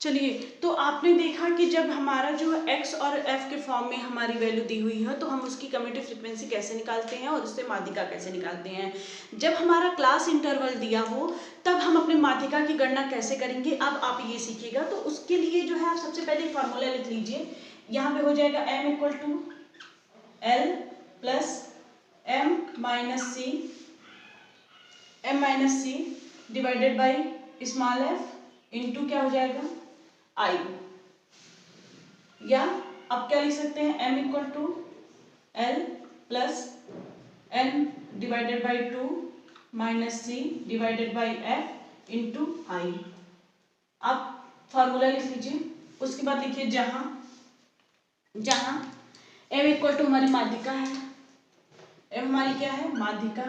चलिए, तो आपने देखा कि जब हमारा जो x और f के फॉर्म में हमारी वैल्यू दी हुई है तो हम उसकी कम्यूटेटिव फ्रीक्वेंसी कैसे निकालते हैं और उससे माध्यिका कैसे निकालते हैं। जब हमारा क्लास इंटरवल दिया हो तब हम अपने माध्यिका की गणना कैसे करेंगे, अब आप ये सीखिएगा। तो उसके लिए जो है आप सबसे पहले फॉर्मूला लिख लीजिए। यहाँ पे हो जाएगा m equal to L plus M minus C divided by small F into क्या हो जाएगा आई, या अब क्या लिख सकते हैं m equal to L plus N divided by 2 minus C divided by F into I. आप फॉर्मूला लिख लीजिए। उसके बाद लिखिए जहां m इक्वल टू हमारी माध्यिका है, m हमारी क्या है माध्यिका।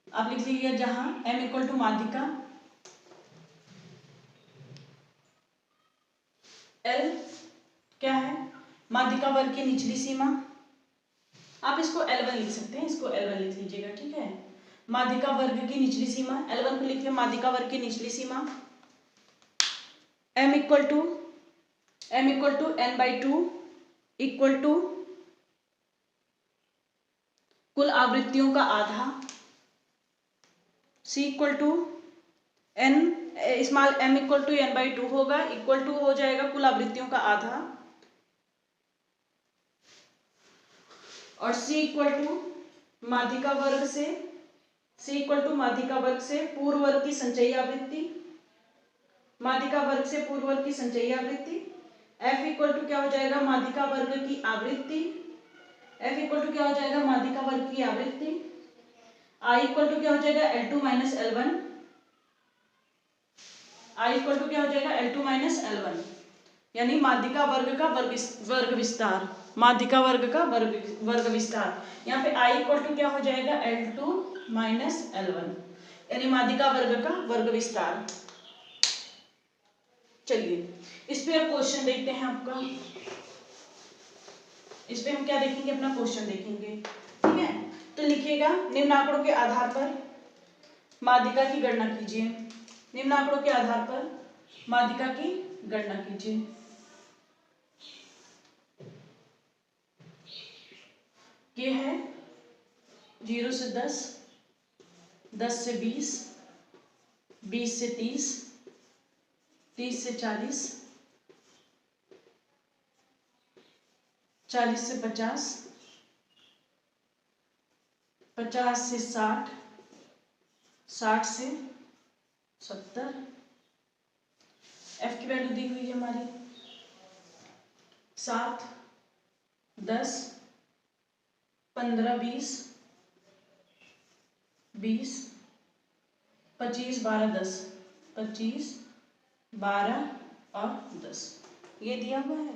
आप लिख लीजिए जहां m इक्वल टू माध्यिका, L क्या है माध्यिका वर्ग की निचली सीमा। आप इसको L1 लिख सकते हैं, इसको L1 लिख लीजिएगा, ठीक है। माध्यिका वर्ग की निचली सीमा L1 को लिखिए माध्यिका वर्ग की निचली सीमा। m equal to n/2 equal to कुल आवृत्तियों का आधा। c equal to n small m equal to n/2 होगा, इक्वल टू हो जाएगा कुल आवृत्तियों का आधा, और c इक्वल टू माध्यिका वर्ग से पूर्व वर्ग की संचयी आवृत्ति, माध्यिका वर्ग से पूर्व वर्ग की संचयी आवृत्ति। f इक्वल टू क्या हो जाएगा माध्यिका वर्ग की आवृत्ति, f इक्वल टू क्या हो जाएगा माध्यिका वर्ग की आवृत्ति। i इक्वल टू क्या हो जाएगा L2 minus L1, i equal to क्या हो जाएगा L2 माइनस L1, यानी माध्यिका वर्ग का वर्ग विस्तार, माध्यिका वर्ग का वर्ग विस्तार। यहाँ पे i इक्वल टू क्या हो जाएगा L2 माइनस L1, यानी माध्यिका वर्ग का वर्ग विस्तार। चलिए इस पे अब क्वेश्चन देखते हैं आपका। इस पे हम क्या देखेंगे, अपना क्वेश्चन देखेंगे, ठीक है। तो लिखिएगा निम्न आंकड़ों के आधार पर माध्यिका की गणना कीजिए। निम्न आंकड़ों के आधार पर माध्यिका की गणना कीजिए। ये है 0 से 10, 10 से 20, 20 से 30, 30 से 40, 40 से 50, 50 से 60, 60 से 70। एफ की वैल्यू दी हुई है हमारी 7, 10, 15, 20, 20, 25, 12, 10, 25, 12 और 10 ये दिया हुआ है।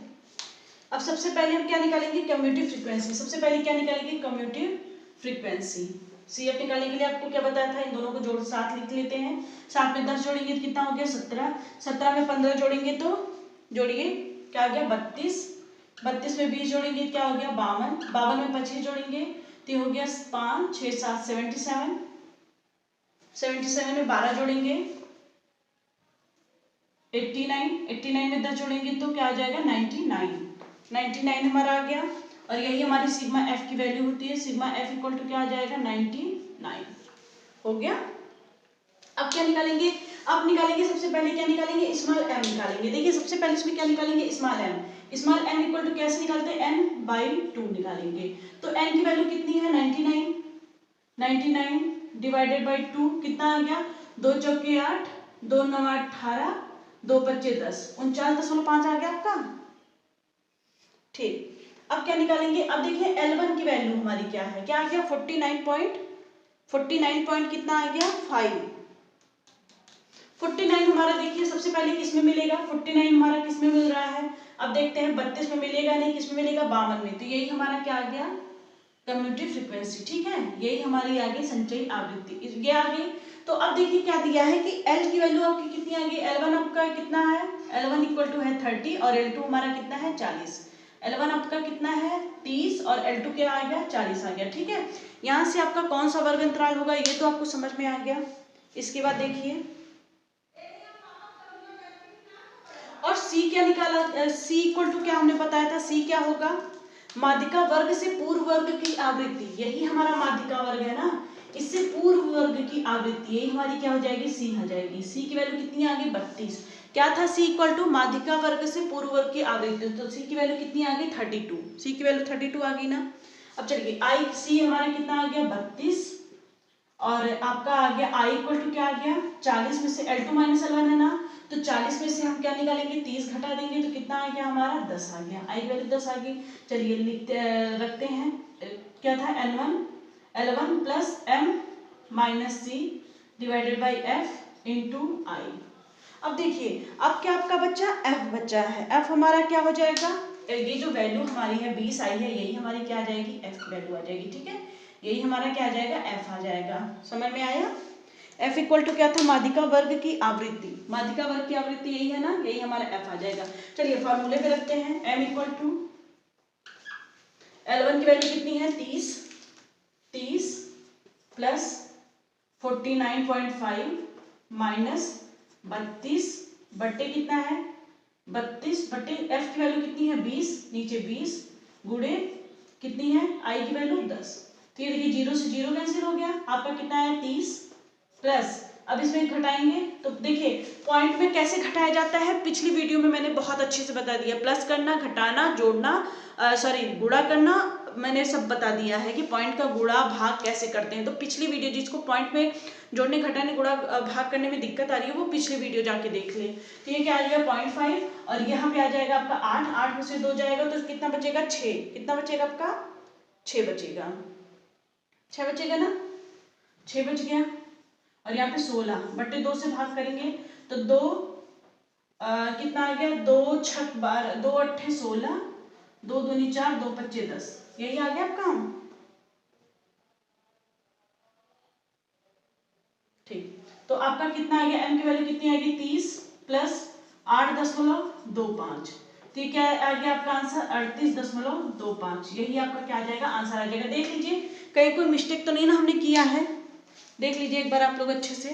अब सबसे पहले हम क्या निकालेंगे कम्यूटेटिव फ्रीक्वेंसी। सबसे पहले क्या निकालेंगे कम्यूटेटिव फ्रीक्वेंसी। CF निकालने के लिए आपको क्या बताया था, इन दोनों को जोड़ साथ लिख लेते हैं। 7 में 10 जोड़ेंगे तो कितना हो गया 17, 17 में 15 जोड़ेंगे तो जोड़िए क्या हो गया 32, 32 में 20 जोड़ेंगे क्या हो गया 52, 52 में 25 जोड़ेंगे तो हो गया 5, 6, 7, 77, 77 में 12 जोड़ेंगे 89, 89 में 10 जोड़ेंगे तो क्या आ जाएगा 99, 99 हमारा आ गया। और यही हमारी सिग्मा एफ की वैल्यू होती है। सिग्मा एफ इक्वल टू क्या आ जाएगा 99 हो गया। अब क्या निकालेंगे, अब निकालेंगे सबसे पहले क्या निकालेंगे स्मॉल एम निकालेंगे। देखिए सबसे पहले इसमें क्या निकालेंगे small M. Small M equal to कैसे निकालते हैं n/2 निकालेंगे। तो n की वैल्यू कितनी है 99, 99 डिवाइडेड बाई 2 कितना आ गया 2 चौके 8, 2 9 18, 2 25 10, 49.5 आ गया आपका। ठीक, अब क्या निकालेंगे, अब देखिए L1 की वैल्यू हमारी क्या है, क्या आ गया 49 पॉइंट कितना आ गया 5। 49 हमारा देखिए सबसे पहले किस में मिलेगा 49 हमारा किस में मिल रहा है, अब देखते हैं 32 में मिलेगा नहीं, किस में मिलेगा 52 में। तो यही हमारा क्या आ गया कम्यूटेटिव फ्रीक्वेंसी, ठीक है, यही हमारी आ गई संचयी आवृत्ति, ये आ गई। तो अब देखिए क्या दिया है कि L की वैल्यू आपकी कितनी आ गई, L1 आपका कितना है, L1 इक्वल टू है 30 और L2 हमारा कितना है 40। L1 आपका कितना है 30 और L2 क्या आ गया 40 आ गया, ठीक है। यहाँ से आपका कौन सा वर्ग अंतराल होगा ये तो आपको समझ में आ गया। इसके बाद देखिए और सी क्या निकाला, सी इक्वल टू क्या हमने बताया था, सी क्या होगा, माध्यिका वर्ग से पूर्व वर्ग की आवृत्ति, यही हमारा माध्यिका वर्ग है ना, इससे पूर्व वर्ग की आवृत्ति, यही हमारी क्या हो जाएगी, सी आ जाएगी। सी की वैल्यू कितनी आ गई, 32। क्या था सी इक्वल टू माध्यिका वर्ग से पूर्व वर्ग की आवृत्ति, तो सी की वैल्यू कितनी आ गई, 32। सी की वैल्यू 32 आ गई ना। अब चलिए आई सी हमारा कितना आ गया, 32, और आपका आ गया आई इक्वल टू क्या आ गया, 40 में से L2 माइनस L1 है ना, तो 40 में से हम क्या निकालेंगे, 30 घटा देंगे तो कितना आ गया हमारा, 10 आ गया, आई वैल्यू 10 आ गई। चलिए लिखते रखते हैं, क्या था L1 plus M minus C divided by F into I. अब देखिए अब क्या आपका बच्चा F बच्चा है, F हमारा क्या हो जाएगा, ये जो वैल्यू हमारी है 20 आई है, यही हमारी क्या आ जाएगी, F की वैल्यू आ जाएगी, ठीक है, यही हमारा क्या आ जाएगा, F आ जाएगा। समझ में आया। F इक्वल टू क्या था, माध्यिका वर्ग की आवृत्ति, माध्यिका वर्ग की आवृत्ति यही है ना, यही हमारा F आ जाएगा। चलिए फॉर्मूले पे रखते हैं, M इक्वल टू L1 की वैल्यू कितनी है, 30 प्लस 49.5 माइनस 32 बट्टे कितना है, 32 बट्टे F की वैल्यू कितनी है, 20, नीचे 20 गुणे कितनी है, I की वैल्यू 10। तो ये देखिए 0 से 0 कैंसिल हो गया, आपका कितना है 30 प्लस, अब इसमें घटाएंगे तो देखिए पॉइंट में कैसे घटाया जाता है, पिछली वीडियो में मैंने बहुत अच्छे से बता दिया, प्लस करना, घटाना, जोड़ना, सॉरी गुणा करना, मैंने सब बता दिया है कि पॉइंट का गुणा भाग कैसे करते हैं। तो पिछली वीडियो, जिसको पॉइंट में जोड़ने घटाने गुणा भाग करने में दिक्कत आ रही है वो पिछली वीडियो जाके देख ले। तो ये क्या आ जाएगा 0.5 और यहाँ पे आ जाएगा आपका 8 में से 2 जाएगा तो कितना बचेगा 6, कितना बचेगा आपका 6 बचेगा, 6 बचेगा ना, 6 बच गया। और यहाँ पे 16 बट्टे 2 से भाग करेंगे तो 2 कितना आ गया, 2 छक 12, 2 अट्ठे 16, 2 दूनी 4, 2 पच्चे 10, यही आ गया आपका। ठीक, तो आपका कितना आ गया, m की वैल्यू कितनी आएगी 30 प्लस 8.25, तो ये क्या आ गया आपका आंसर 38.25, यही आपका क्या आ जाएगा, आंसर आ जाएगा। देख लीजिए कहीं कोई मिस्टेक तो नहीं ना हमने किया है, देख लीजिए एक बार आप लोग अच्छे से।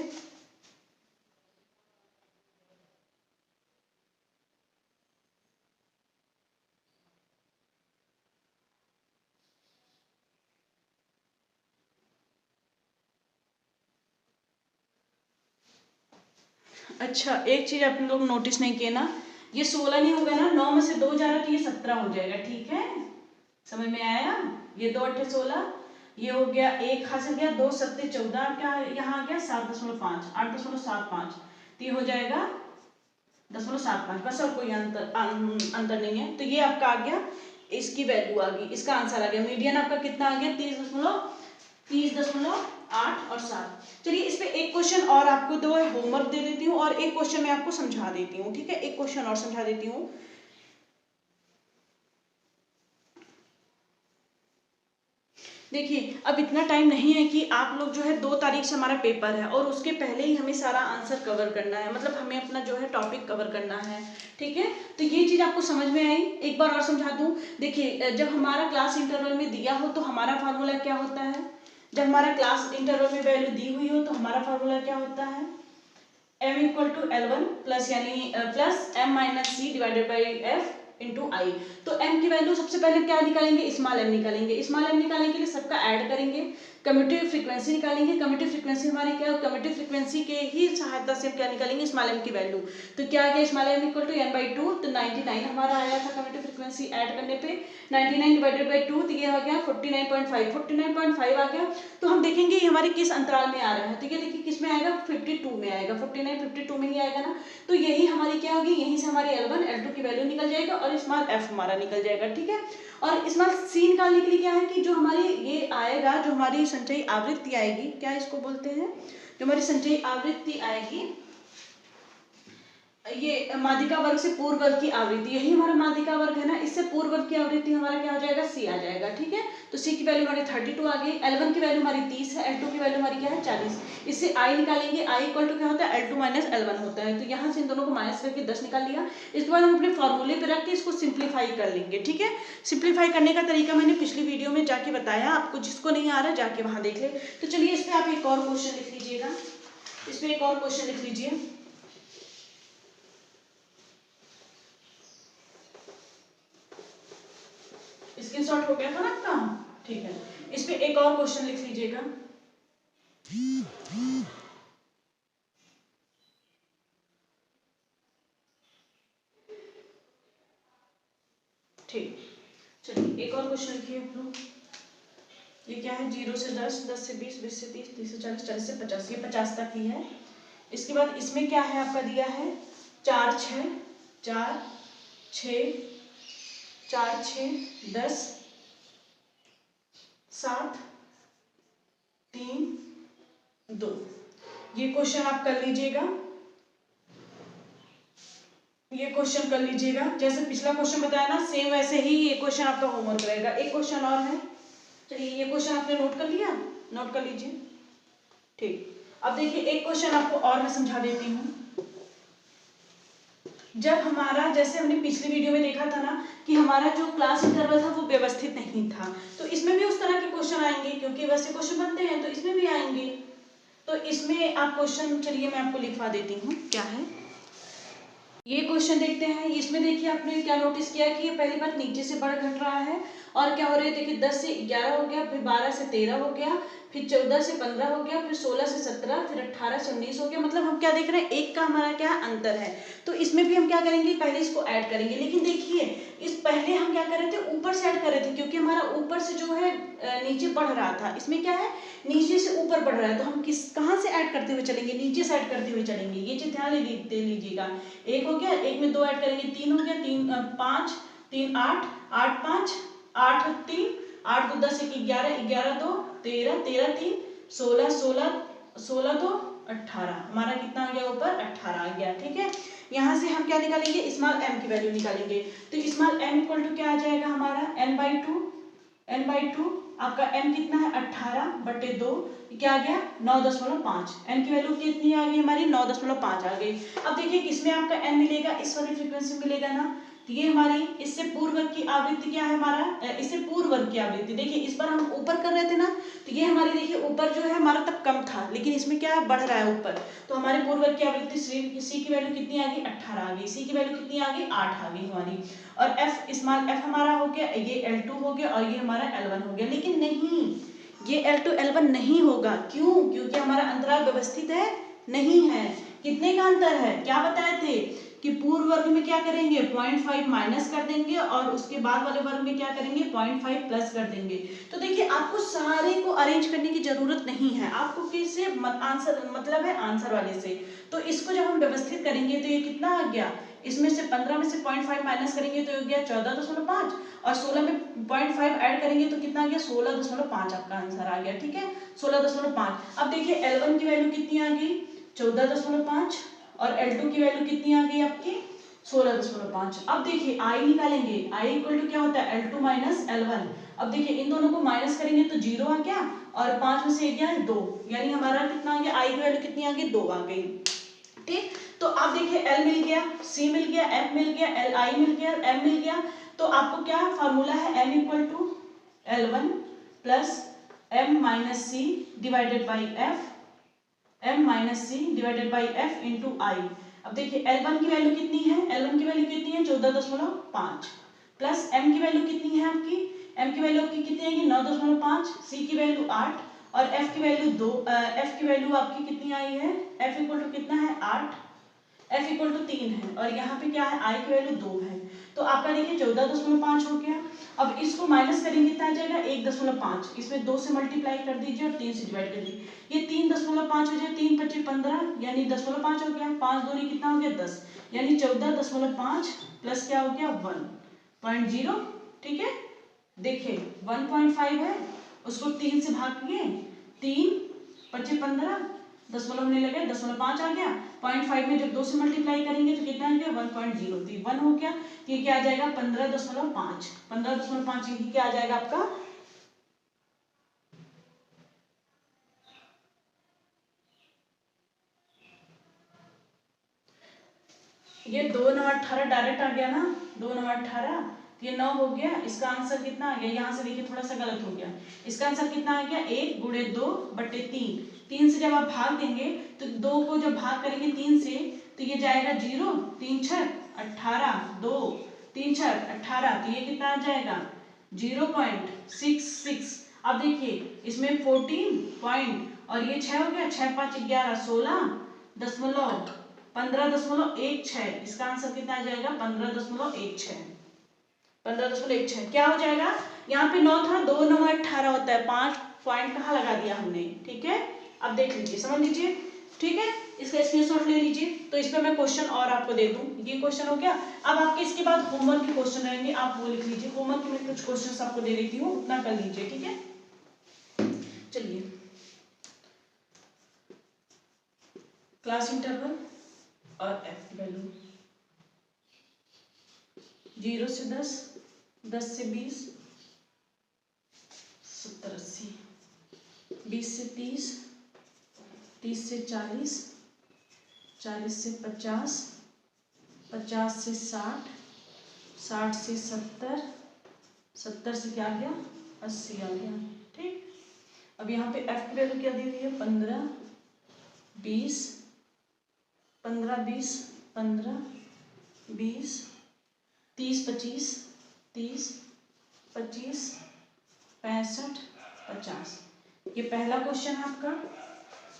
अच्छा एक चीज आप लोग नोटिस नहीं किए ना, ये 16 नहीं होगा ना, 9 में से 2 जा रहा तो ये 17 हो जाएगा, ठीक है, समझ में आया। ये 2 अट्ठे 16, ये हो गया 1 हासिल गया, 2 सत्ते 14, क्या यहाँ आ गया 7.5, 8.75, तो ये हो जाएगा 0.75, बस और कोई अंतर नहीं है। तो ये आपका आ गया, इसकी वैल्यू आ गई, इसका आंसर आ गया, मीडियन आपका कितना आ गया 30.8 और 7। चलिए इस पे एक क्वेश्चन और आपको दो होमवर्क दे देती हूँ और एक क्वेश्चन मैं आपको समझा देती हूँ, ठीक है, एक क्वेश्चन और समझा देती हूँ। देखिए अब इतना टाइम नहीं है कि आप लोग जो है 2 तारीख से हमारा पेपर है और उसके पहले ही हमें सारा आंसर कवर करना है, मतलब हमें अपना जो है टॉपिक कवर करना है, ठीक है। तो ये चीज़ आपको समझ में आई, एक बार और समझा दूं। देखिए जब हमारा क्लास इंटरवल में दिया हो तो हमारा फार्मूला क्या होता है, जब हमारा क्लास इंटरवल में वैल्यू दी हुई हो तो हमारा फार्मूला क्या होता है, m equal to L1 plus यानी plus m minus C divided by f into I. तो m की वैल्यू सबसे पहले क्या निकालेंगे, स्मॉल m निकालेंगे, स्मॉल m निकालने के लिए सबका ऐड करेंगे, कम्यूटेटिव फ्रीक्वेंसी निकालेंगे, कम्यूटेटिव फ्रीक्वेंसी हमारी क्या है, कम्यूटेटिव फ्रीक्वेंसी के ही सहायता से क्या निकालेंगे, स्मॉल m की वैल्यू। तो क्या आ गया small m equal to n/2, तो 99 हमारा आया था कम्यूटेटिव फ्रीक्वेंसी ऐड करने पे, 99 डिवाइडेड बाई 2 तो ये आ गया 49.5, 49.5 आ गया। तो हम देखेंगे ये हमारे किस अंतराल में आ रहा है, तो ये देखिए किस में आएगा, 52 में आएगा, 49 52 में ही आएगा ना। तो यही हमारी क्या होगी, यहीं से हमारी L1 L2 की वैल्यू निकल जाएगा और स्मॉल f हमारा निकल जाएगा, ठीक है। और स्मॉल c निकालने के लिए क्या है कि जो हमारी ये आएगा, जो हमारी संचयी आवृत्ति आएगी, क्या इसको बोलते हैं, जो हमारी संचयी आवृत्ति आएगी, ये माध्यिका वर्ग से पूर्व वर्ग की आवृत्ति, यही हमारा माध्यिका वर्ग है ना, इससे पूर्व वर्ग की आवृत्ति हमारा क्या हो जाएगा, सी आ जाएगा, ठीक है। तो सी की वैल्यू हमारी 32 आ गई, L1 की वैल्यू हमारी 30 है, L2 की वैल्यू हमारी क्या है 40, इससे I निकालेंगे, I इक्वल टू क्या होता है, L2 माइनस L1 होता है। तो यहाँ से इन दोनों को माइनस करके 10 निकाल लिया, इसके बाद हम अपने फॉर्मूले पे रख के इसको सिंप्लीफाई कर लेंगे, ठीक है। सिंप्लीफाई करने का तरीका मैंने पिछली वीडियो में जाके बताया, आपको जिसको नहीं आ रहा जाके वहां देख ले। तो चलिए इस पर आप एक और क्वेश्चन लिख लीजिएगा, इस पर एक और क्वेश्चन लिख लीजिए। स्क्रीनशॉट हो गया था ना आपका? ठीक है, इस पे एक और क्वेश्चन लिख लीजिएगा। ठीक, चलिए एक और क्वेश्चन लिखिए आप लोग। ये क्या है? 0 से 10, 10 से 20, 20 से 30, 30 से 40, 40 से 50, ये 50 तक ही है। इसके बाद इसमें क्या है आपका दिया है? 4 6 4 6 4 6 10 7 3 2। ये क्वेश्चन आप कर लीजिएगा, ये क्वेश्चन कर लीजिएगा। जैसे पिछला क्वेश्चन बताया ना, सेम वैसे ही ये क्वेश्चन आपका होमवर्क रहेगा। एक क्वेश्चन और है, चलिए ये क्वेश्चन आपने नोट कर लिया, नोट कर लीजिए। ठीक, अब देखिए एक क्वेश्चन आपको और मैं समझा देती हूँ। जब हमारा, जैसे हमने पिछली वीडियो में देखा था ना कि हमारा जो क्लास इंटरवल था वो व्यवस्थित नहीं था, तो इसमें भी उस तरह के क्वेश्चन आएंगे, क्योंकि वैसे क्वेश्चन बनते हैं तो इसमें भी आएंगे। तो इसमें आप क्वेश्चन, चलिए मैं आपको लिखवा देती हूँ क्या है। ये क्वेश्चन देखते हैं। इसमें देखिए आपने क्या नोटिस किया कि ये पहली बात नीचे से बढ़ घट रहा है, और क्या हो रहा है देखिए 10 से 11 हो गया, फिर 12 से 13 हो गया, फिर 14 से 15 हो गया, फिर 16 से 17, फिर 18 से 19 हो गया। मतलब हम क्या देख रहे हैं, एक का हमारा क्या अंतर है। तो इसमें भी हम क्या करेंगे, पहले इसको ऐड करेंगे। लेकिन देखिए इस पहले हम क्या कर रहे थे, ऊपर से ऐड कर रहे थे, क्योंकि हमारा ऊपर से जो है नीचे बढ़ रहा था। इसमें क्या है, नीचे से ऊपर बढ़ रहा है, तो हम कहाँ से ऐड करते हुए चलेंगे, नीचे से ऐड करते हुए चलेंगे। ये चीज ध्यान दे लीजिएगा। एक हो गया, एक में 2 ऐड करेंगे, 3 हो गया, 3 5 3 8 8 5 8 3 8 2 10 1 11 11 2 13 13 3 16 16 16 2 18। हमारा कितना आ गया, ऊपर 18 आ गया। ठीक है, यहाँ से हम क्या निकालेंगे, स्मॉल m की वैल्यू निकालेंगे। तो स्मॉल m इक्वल टू क्या आ जाएगा हमारा, n/2 आपका m कितना है, 18/2, क्या आ गया 9.5। n की वैल्यू कितनी आ गई हमारी, 9.5 आ गई। अब देखिए किसमें आपका n मिलेगा, इस वाली फ्रीक्वेंसी में मिलेगा ना। तो ये हमारी इससे पूर्व वर्ग की आवृत्ति क्या है हमारा, इससे पूर्व वर्ग की आवृत्ति। देखिए इस बार हम ऊपर कर रहे थे ना, तो ये हमारी देखिए ऊपर जो है हमारा तब कम था, लेकिन इसमें क्या है, बढ़ रहा है ऊपर। तो हमारे पूर्व वर्ग की आवृत्ति c की वैल्यू कितनी आ गई, 18 आ गई। c की वैल्यू कितनी आ गई, 8 आ गई हमारी। और f स्मॉल f हमारा हो गया, ये L2 हो गया, और ये हमारा L1 हो गया। लेकिन नहीं, ये L2 L1 नहीं होगा। क्यों? क्योंकि हमारा अंतराल व्यवस्थित है नहीं है। कितने का अंतर है, क्या बताए थे कि पूर्व वर्ग में क्या करेंगे, 0.5 माइनस कर देंगे, और उसके बाद वाले वर्ग में क्या करेंगे, 0.5 प्लस कर देंगे। तो देखिए आपको सारे को अरेंज करने की जरूरत नहीं है, आपको किससे आंसर मतलब है, आंसर वाले से। तो इसको जब हम व्यवस्थित करेंगे तो ये कितना आ गया, इसमें से 15 में से 0.5 माइनस करेंगे तो हो गया 14.5, और 16 में 0.5 ऐड करेंगे तो कितना आ गया, 16.5 आपका आंसर आ गया। ठीक है, 16.5। अब देखिए L1 की वैल्यू कितनी आ गई, 14.5, और L2 की वैल्यू कितनी आ गई आपकी, 16.5। अब देखिए I निकालेंगे, I इक्वल टू क्या होता है, L2 माइनस L1। अब देखिए इन दोनों को माइनस करेंगे तो 0 आ गया, और 5 में से 1 गया 2, यानी हमारा कितना आ गया, I की वैल्यू कितनी आ गई, 2 आ गई। ठीक, तो आप देखिए L मिल गया, C मिल गया, F मिल गया, Li मिल गया, M मिल गया। तो आपको क्या फार्मूला है, M equal to L1 plus M minus C divided by F, M minus C divided by F into I। अब देखिए L1 की वैल्यू कितनी है, L1 की वैल्यू कितनी है, 14.5, प्लस M की वैल्यू कितनी है आपकी, M की वैल्यू आपकी कितनी आएगी, 9.5, C की वैल्यू 8, और F की वैल्यू 2, F की वैल्यू आपकी कितनी आई है, F इक्वल टू कितना है, 8, F इक्वल टू 3 है, और यहाँ पे क्या है, I की वैल्यू 2 है। तो आपका देखिए 14.5 हो गया। अब इसको माइनस करेंगे कितना आ जाएगा, 1.5, इसमें 2 से मल्टीप्लाई कर दीजिए और 3 से डिवाइड कर दीजिए। ये 3.5 हो जाए, 3 × 15 यानी 10.5 हो गया, 5 दूनी कितना हो गया, 10, यानी 14.5 प्लस क्या हो गया, 1.0। ठीक है, देखिए 1.5 है, उसको 3 से भाग किए, 3 × 15 दशमलव होने लगे, 0.5 आ गया। 0.5 में जब 2 से मल्टीप्लाई करेंगे तो कितना आ गया, 1.0, तो 1 हो गया। ये क्या आ जाएगा, 15.5, 15.5 ये क्या आ जाएगा आपका, ये 2 9 18 डायरेक्ट आ गया ना, 2 9 18, ये 9 हो गया। इसका आंसर कितना आ गया, यहाँ से देखिए थोड़ा सा गलत हो गया, इसका आंसर कितना आ गया, 1 × 2/3। 3 से जब आप भाग देंगे तो 2 को जब भाग करेंगे 3 से तो ये जाएगा 0, 3 × 6 = 18, 2 3 × 6 = 18, तो ये कितना आ जाएगा, 0.66। अब देखिए इसमें 14 पॉइंट और ये 6 हो गया, 6 5 11 16 15.16। इसका आंसर कितना आ जाएगा 15.16। 15.16 क्या हो जाएगा, यहाँ पे 9 था, 2 9 18 होता है, 5 पॉइंट कहाँ लगा दिया हमने। ठीक है, अब देख लीजिए, समझ लीजिए। ठीक है, इसका स्क्रीनशॉट ले लीजिए। तो इस पे मैं क्वेश्चन और आपको दे दूं, ये क्वेश्चन हो गया। अब आपके इसके बाद होमवर्क के क्वेश्चन रहेंगे, आप वो लिख लीजिए। होमवर्क में कुछ क्वेश्चन आपको दे देती हूँ, उतना कर लीजिए। ठीक है, चलिए, क्लास इंटरवल और एफ वैल्यू 0 से 10, 10 से 20, 70 80, 20 से 30, 30 से 40, 40 से 50, 50 से 60, 60 से 70, 70 से क्या आ गया 80 आ गया। ठीक, अब यहाँ पे एफ की वैल्यू क्या दी हुई है 15, 20, 15 20, 15 20, 30 25, 30 25, 65 50। ये पहला क्वेश्चन है आपका।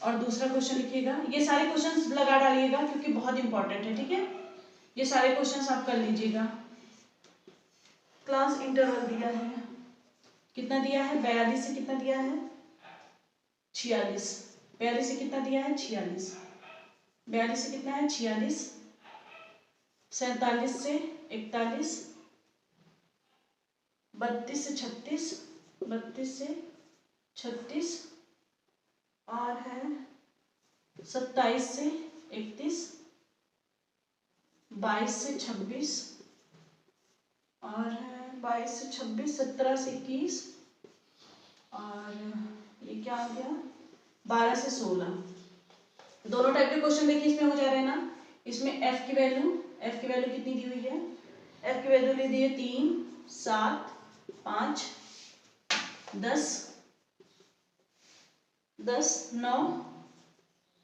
और दूसरा क्वेश्चन लिखिएगा, ये सारे क्वेश्चंस लगा डालिएगा क्योंकि बहुत इंपॉर्टेंट है। ठीक है, ये सारे क्वेश्चंस आप कर लीजिएगा। क्लास इंटरवल दिया है, कितना दिया है 42 से कितना दिया है 46। 42 से कितना दिया है 46, 42 से कितना है 46, 47 से 41, 32 से 36, 32 से 36 और है 27 से 31, 22 से 26 और है 22 से 26, 17 से 21 और ये क्या आ गया 12 से 16। दोनों टाइप के क्वेश्चन देखिए इसमें हो जा रहे हैं ना। इसमें एफ की वैल्यू कितनी दी हुई है, एफ की वैल्यू ले दी है 3 7 5 10 10 9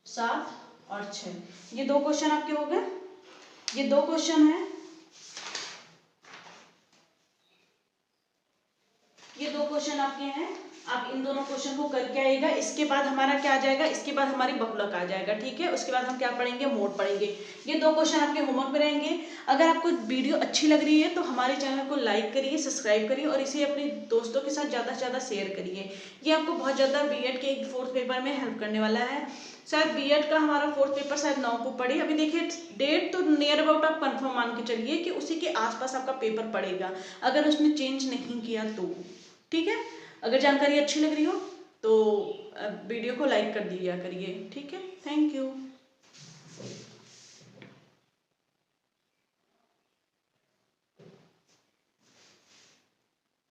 7 और 6। ये दो क्वेश्चन आपके हो गए, ये दो क्वेश्चन है, ये दो क्वेश्चन आपके हैं। आप इन दोनों क्वेश्चन को करके आइएगा। इसके बाद हमारा क्या आ जाएगा, इसके बाद हमारी बहुलक आ जाएगा। ठीक है, उसके बाद हम क्या पढ़ेंगे मोड पढ़ेंगे। ये दो क्वेश्चन आपके होमवर्क में रहेंगे। अगर आपको वीडियो अच्छी लग रही है तो हमारे चैनल को लाइक करिए, सब्सक्राइब करिए और इसे अपने दोस्तों के साथ ज़्यादा से ज़्यादा शेयर करिए। ये आपको बहुत ज़्यादा बीएड के 4th पेपर में हेल्प करने वाला है। शायद बीएड का हमारा 4th पेपर शायद 9 को पड़े। अभी देखिए डेट तो नियर अबाउट आप कंफर्म मान के चलिए कि उसी के आसपास आपका पेपर पड़ेगा, अगर उसने चेंज नहीं किया तो। ठीक है, अगर जानकारी अच्छी लग रही हो तो वीडियो को लाइक कर दिया करिए। ठीक है, थैंक यू।